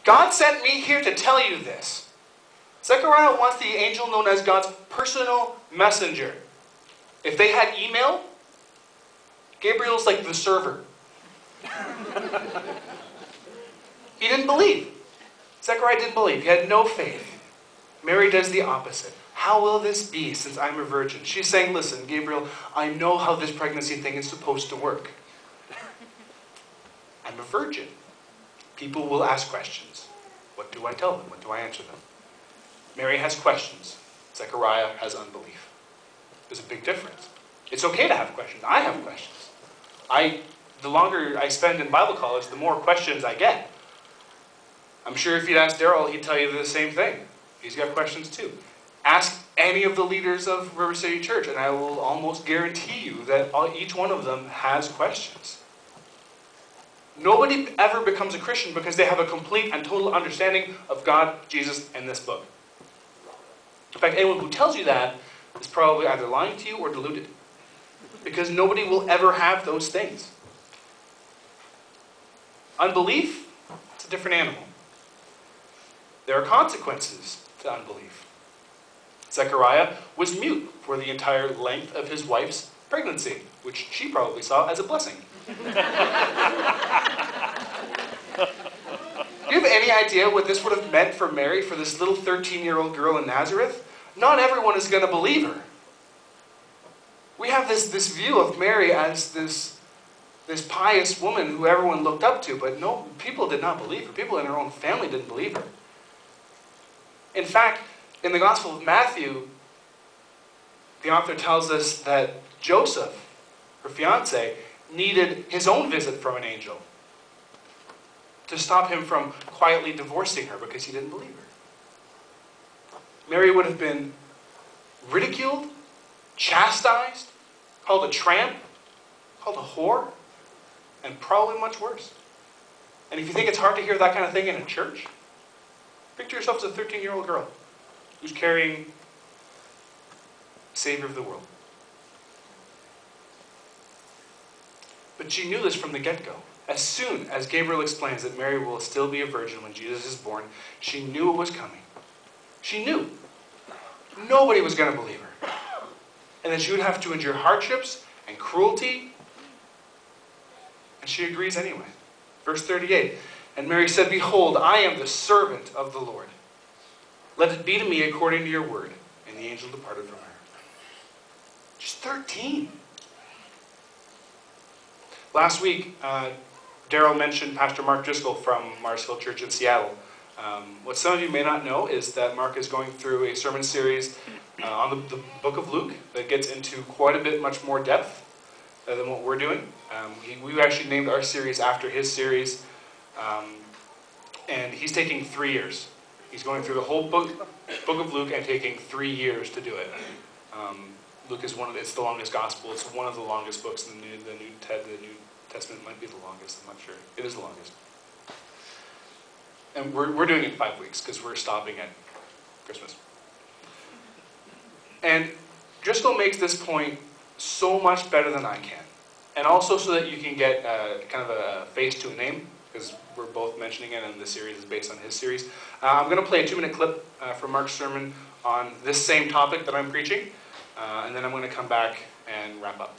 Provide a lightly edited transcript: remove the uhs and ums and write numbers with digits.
God sent me here to tell you this. Zechariah wants the angel known as God's personal messenger. If they had email, Gabriel's like the server. He didn't believe. Zechariah didn't believe. He had no faith. Mary does the opposite. How will this be since I'm a virgin? She's saying, listen, Gabriel, I know how this pregnancy thing is supposed to work. I'm a virgin. People will ask questions. What do I tell them? What do I answer them? Mary has questions. Zechariah has unbelief. There's a big difference. It's okay to have questions. I have questions. The longer I spend in Bible college, the more questions I get. I'm sure if you'd ask Daryl, he'd tell you the same thing. He's got questions too. Ask any of the leaders of River City Church, and I will almost guarantee you that each one of them has questions. Nobody ever becomes a Christian because they have a complete and total understanding of God, Jesus, and this book. In fact, anyone who tells you that is probably either lying to you or deluded. Because nobody will ever have those things. Unbelief, it's a different animal. There are consequences to unbelief. Zechariah was mute for the entire length of his wife's pregnancy, which she probably saw as a blessing. Do you have any idea what this would have meant for Mary, for this little 13-year-old girl in Nazareth? Not everyone is going to believe her. We have this view of Mary as this pious woman who everyone looked up to, but no, people did not believe her. People in her own family didn't believe her. In fact, in the Gospel of Matthew, the author tells us that Joseph, her fiancé, needed his own visit from an angel to stop him from quietly divorcing her because he didn't believe her. Mary would have been ridiculed, chastised, called a tramp, called a whore, and probably much worse. And if you think it's hard to hear that kind of thing in a church, picture yourself as a 13-year-old girl who's carrying the Savior of the world. But she knew this from the get-go. As soon as Gabriel explains that Mary will still be a virgin when Jesus is born, she knew it was coming. She knew. Nobody was going to believe her. And that she would have to endure hardships and cruelty. And she agrees anyway. Verse 38, and Mary said, behold, I am the servant of the Lord. Let it be to me according to your word. And the angel departed from her. She's 13. Last week, Daryl mentioned Pastor Mark Driscoll from Mars Hill Church in Seattle. What some of you may not know is that Mark is going through a sermon series on the book of Luke that gets into quite a bit much more depth than what we're doing. We actually named our series after his series, and he's taking 3 years. He's going through the whole book of Luke and taking 3 years to do it. Luke is it's the longest gospel. It's one of the longest books in the New Testament. Might be the longest. I'm not sure. It is the longest. And we're doing it in 5 weeks because we're stopping at Christmas. And Driscoll makes this point so much better than I can. And also so that you can get kind of a face to a name, because we're both mentioning it and the series is based on his series. I'm going to play a 2-minute clip from Mark's sermon on this same topic that I'm preaching. And then I'm going to come back and wrap up.